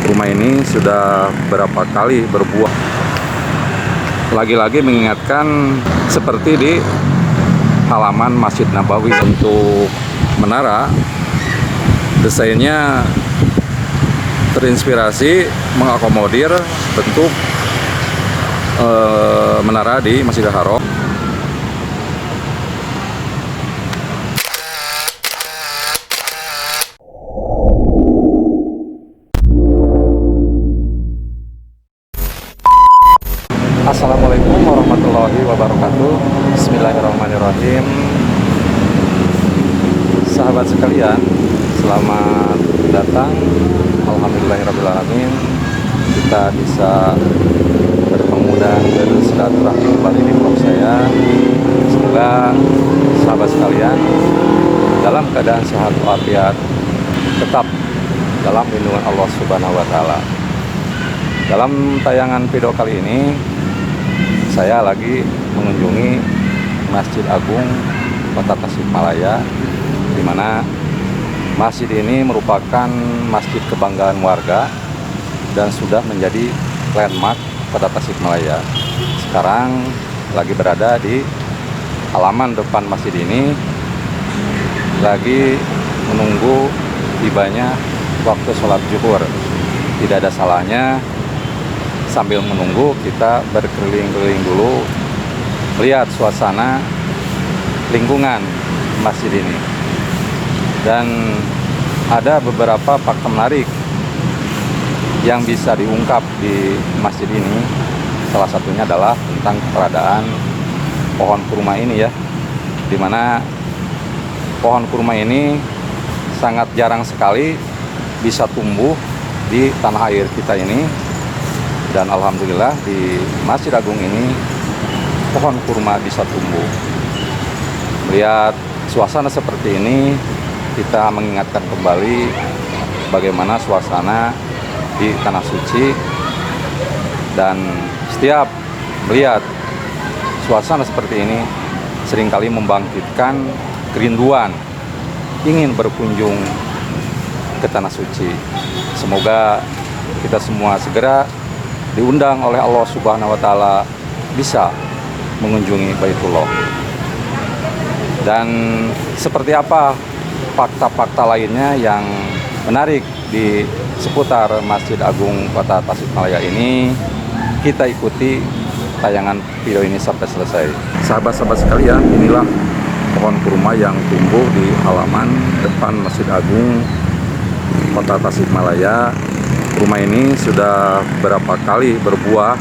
Rumah ini sudah berapa kali berbuah. Lagi-lagi mengingatkan seperti di halaman Masjid Nabawi. Untuk menara, desainnya terinspirasi mengakomodir bentuk menara di Masjidil Haram. Assalamualaikum warahmatullahi wabarakatuh. Bismillahirrahmanirrahim. Sahabat sekalian, selamat datang. Alhamdulillahirrahmanirrahim, kita bisa bertemu dan bersilaturahmi kembali di vlog saya. Semoga sahabat sekalian dalam keadaan sehat walafiat, tetap dalam lindungan Allah Subhanahu wa Ta'ala. Dalam tayangan video kali ini, saya lagi mengunjungi Masjid Agung Kota Tasikmalaya, di mana masjid ini merupakan masjid kebanggaan warga dan sudah menjadi landmark Kota Tasikmalaya. Sekarang lagi berada di halaman depan masjid ini, lagi menunggu tibanya waktu sholat zuhur. Tidak ada salahnya sambil menunggu kita berkeliling-keliling dulu, melihat suasana lingkungan masjid ini. Dan ada beberapa fakta menarik yang bisa diungkap di masjid ini. Salah satunya adalah tentang keberadaan pohon kurma ini ya, dimana pohon kurma ini sangat jarang sekali bisa tumbuh di tanah air kita ini. Dan alhamdulillah di Masjid Agung ini pohon kurma bisa tumbuh. Melihat suasana seperti ini, kita mengingatkan kembali bagaimana suasana di Tanah Suci. Dan setiap melihat suasana seperti ini, seringkali membangkitkan kerinduan ingin berkunjung ke Tanah Suci. Semoga kita semua segera diundang oleh Allah Subhanahu wa Ta'ala bisa mengunjungi Baitullah. Dan seperti apa fakta-fakta lainnya yang menarik di seputar Masjid Agung Kota Tasikmalaya ini, kita ikuti tayangan video ini sampai selesai. Sahabat-sahabat sekalian, inilah pohon kurma yang tumbuh di halaman depan Masjid Agung Kota Tasikmalaya. Rumah ini sudah berapa kali berbuah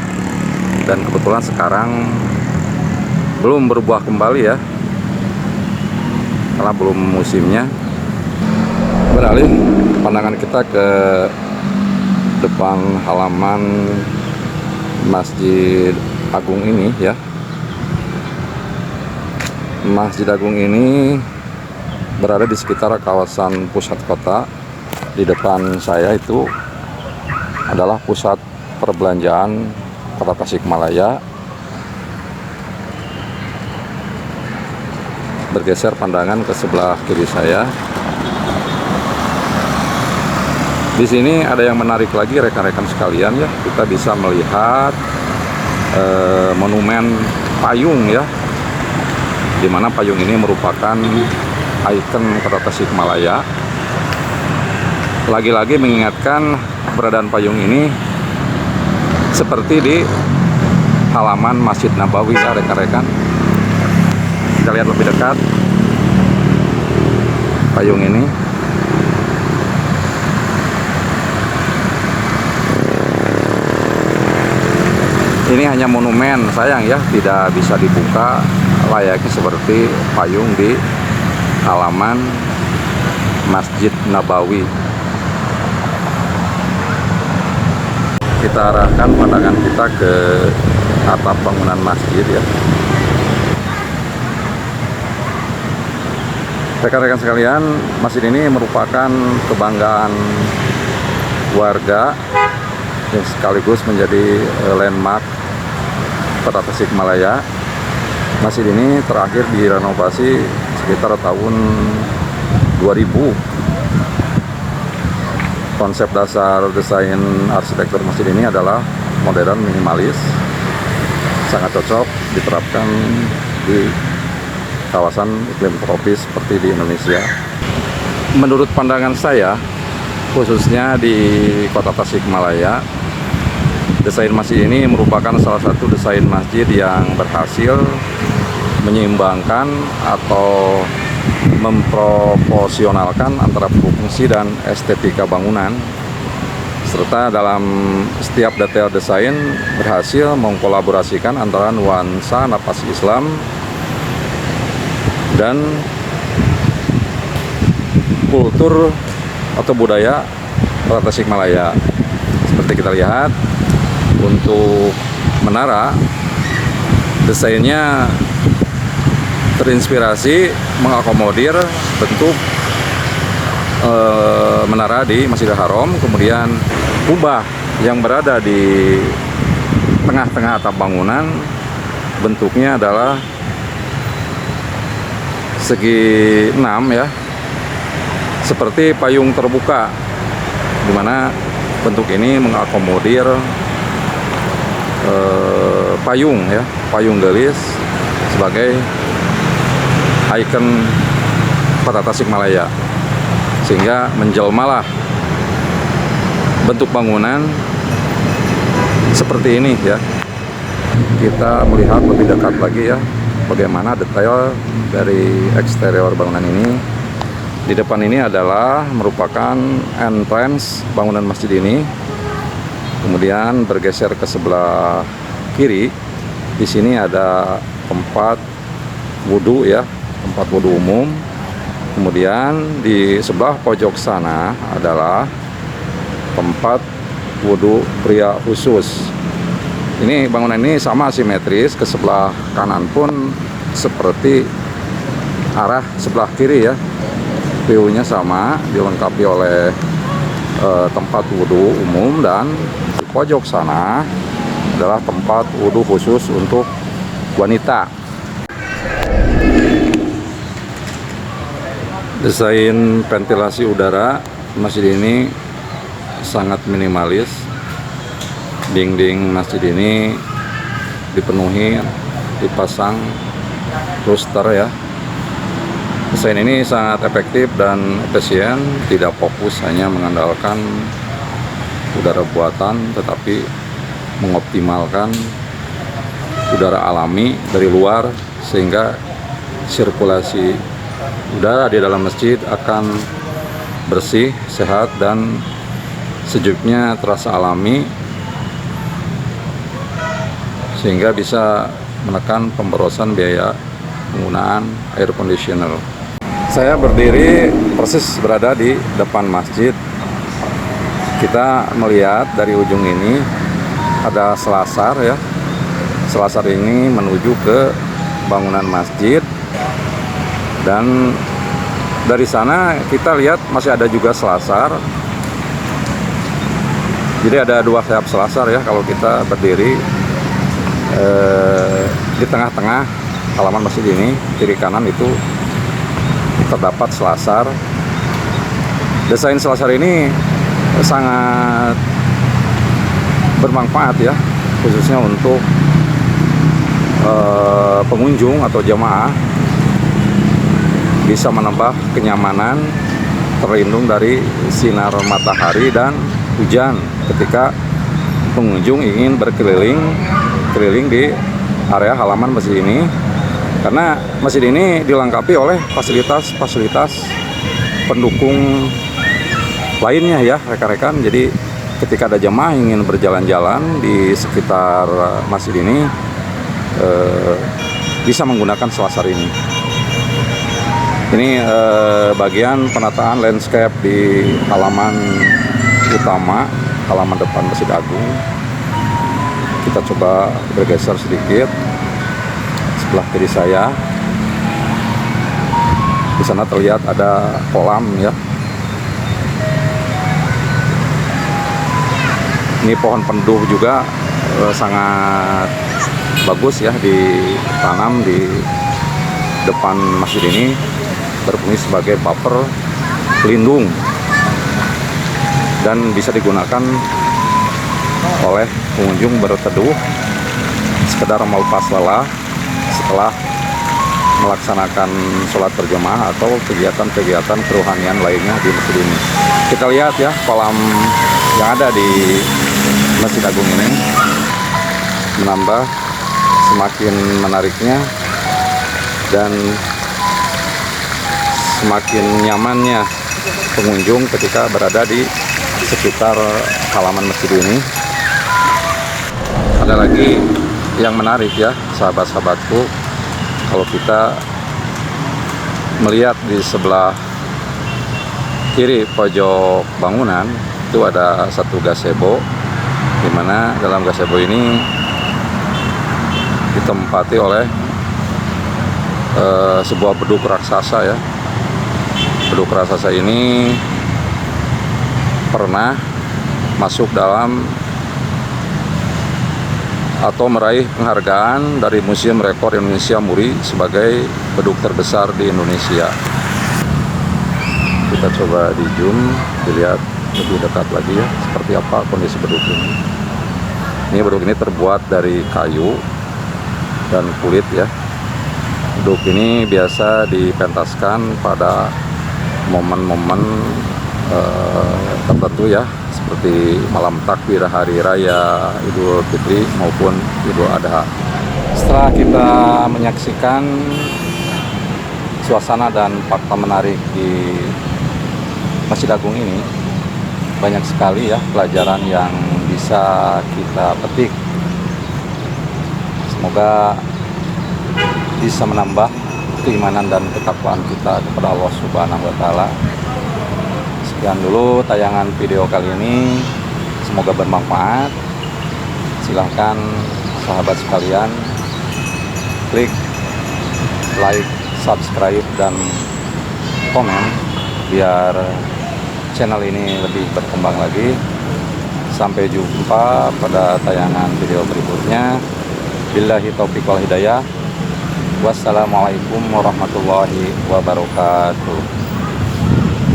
dan kebetulan sekarang belum berbuah kembali ya, karena belum musimnya. Beralih pandangan kita ke depan halaman Masjid Agung ini ya. Masjid Agung ini berada di sekitar kawasan pusat kota. Di depan saya itu adalah pusat perbelanjaan Kota Tasikmalaya. Bergeser pandangan ke sebelah kiri saya. Di sini ada yang menarik lagi rekan-rekan sekalian ya. Kita bisa melihat monumen payung ya, di mana payung ini merupakan ikon Kota Tasikmalaya. Lagi-lagi mengingatkan keberadaan payung ini seperti di halaman Masjid Nabawi ya rekan-rekan. Kita lihat lebih dekat payung ini. Ini hanya monumen, sayang ya tidak bisa dibuka layaknya seperti payung di halaman Masjid Nabawi. Kita arahkan pandangan kita ke atap bangunan masjid ya. Rekan-rekan sekalian, masjid ini merupakan kebanggaan warga yang sekaligus menjadi landmark Kota Tasikmalaya. Masjid ini terakhir direnovasi sekitar tahun 2000. Konsep dasar desain arsitektur masjid ini adalah modern minimalis, sangat cocok diterapkan di kawasan iklim tropis seperti di Indonesia. Menurut pandangan saya, khususnya di Kota Tasikmalaya, desain masjid ini merupakan salah satu desain masjid yang berhasil menyeimbangkan atau memproporsionalkan antara fungsi dan estetika bangunan, serta dalam setiap detail desain berhasil mengkolaborasikan antara nuansa napas Islam dan kultur atau budaya Kota Tasikmalaya. Seperti kita lihat, untuk menara desainnya terinspirasi mengakomodir bentuk menara di Masjidil Haram, kemudian kubah yang berada di tengah-tengah atap bangunan bentuknya adalah segi 6 ya, seperti payung terbuka, di mana bentuk ini mengakomodir payung ya, payung gelis sebagai ikon Kota Tasikmalaya, sehingga menjelmalah bentuk bangunan seperti ini ya. Kita melihat lebih dekat lagi ya bagaimana detail dari eksterior bangunan ini. Di depan ini adalah merupakan entrance bangunan masjid ini. Kemudian bergeser ke sebelah kiri, di sini ada tempat wudhu ya, tempat wudhu umum. Kemudian di sebelah pojok sana adalah tempat wudhu pria khusus. Ini bangunan ini sama simetris, ke sebelah kanan pun seperti arah sebelah kiri ya. View-nya sama, dilengkapi oleh tempat wudhu umum, dan di pojok sana adalah tempat wudhu khusus untuk wanita. Desain ventilasi udara masjid ini sangat minimalis. Dinding masjid ini dipenuhi, dipasang rooster ya. Desain ini sangat efektif dan efisien, tidak fokus hanya mengandalkan udara buatan, tetapi mengoptimalkan udara alami dari luar, sehingga sirkulasi udara di dalam masjid akan bersih, sehat, dan sejuknya terasa alami, sehingga bisa menekan pemborosan biaya penggunaan air conditioner. Saya berdiri persis berada di depan masjid. Kita melihat dari ujung ini ada selasar ya. Selasar ini menuju ke bangunan masjid, dan dari sana kita lihat masih ada juga selasar. Jadi ada dua sayap selasar ya kalau kita berdiri di tengah-tengah halaman masjid ini. Kiri kanan itu terdapat selasar. Desain selasar ini sangat bermanfaat ya, khususnya untuk pengunjung atau jamaah, bisa menambah kenyamanan, terlindung dari sinar matahari dan hujan ketika pengunjung ingin berkeliling di area halaman masjid ini, karena masjid ini dilengkapi oleh fasilitas-fasilitas pendukung lainnya ya rekan-rekan. Jadi ketika ada jemaah ingin berjalan-jalan di sekitar masjid ini, bisa menggunakan selasar ini. Ini bagian penataan landscape di halaman utama, halaman depan Masjid Agung. Kita coba bergeser sedikit sebelah kiri saya. Di sana terlihat ada kolam ya. Ini pohon penduh juga sangat bagus ya, ditanam di depan masjid ini, berfungsi sebagai buffer pelindung dan bisa digunakan oleh pengunjung berteduh, sekedar melepas lelah setelah melaksanakan sholat berjamaah atau kegiatan-kegiatan kerohanian lainnya di masjid ini. Kita lihat ya kolam yang ada di Masjid Agung ini menambah semakin menariknya dan semakin nyamannya pengunjung ketika berada di sekitar halaman masjid ini. Ada lagi yang menarik ya sahabat-sahabatku, kalau kita melihat di sebelah kiri pojok bangunan itu ada satu gazebo, di mana dalam gazebo ini ditempati oleh sebuah beduk raksasa ya. Beduk raksasa ini pernah masuk dalam atau meraih penghargaan dari Museum Rekor Indonesia Muri sebagai beduk terbesar di Indonesia. Kita coba di zoom, dilihat lebih dekat lagi ya, seperti apa kondisi beduk ini. Ini beduk ini terbuat dari kayu dan kulit ya. Beduk ini biasa dipentaskan pada momen-momen tertentu ya, seperti malam takbir hari raya Idul Fitri maupun Idul Adha. Setelah kita menyaksikan suasana dan fakta menarik di Masjid Agung ini, banyak sekali ya pelajaran yang bisa kita petik. Semoga bisa menambah keimanan dan ketakwaan kita kepada Allah Subhanahu wa Ta'ala. Sekian dulu tayangan video kali ini, semoga bermanfaat. Silahkan sahabat sekalian klik like, subscribe, dan komen biar channel ini lebih berkembang lagi. Sampai jumpa pada tayangan video berikutnya. Billahi taufiq wal hidayah. Wassalamualaikum warahmatullahi wabarakatuh.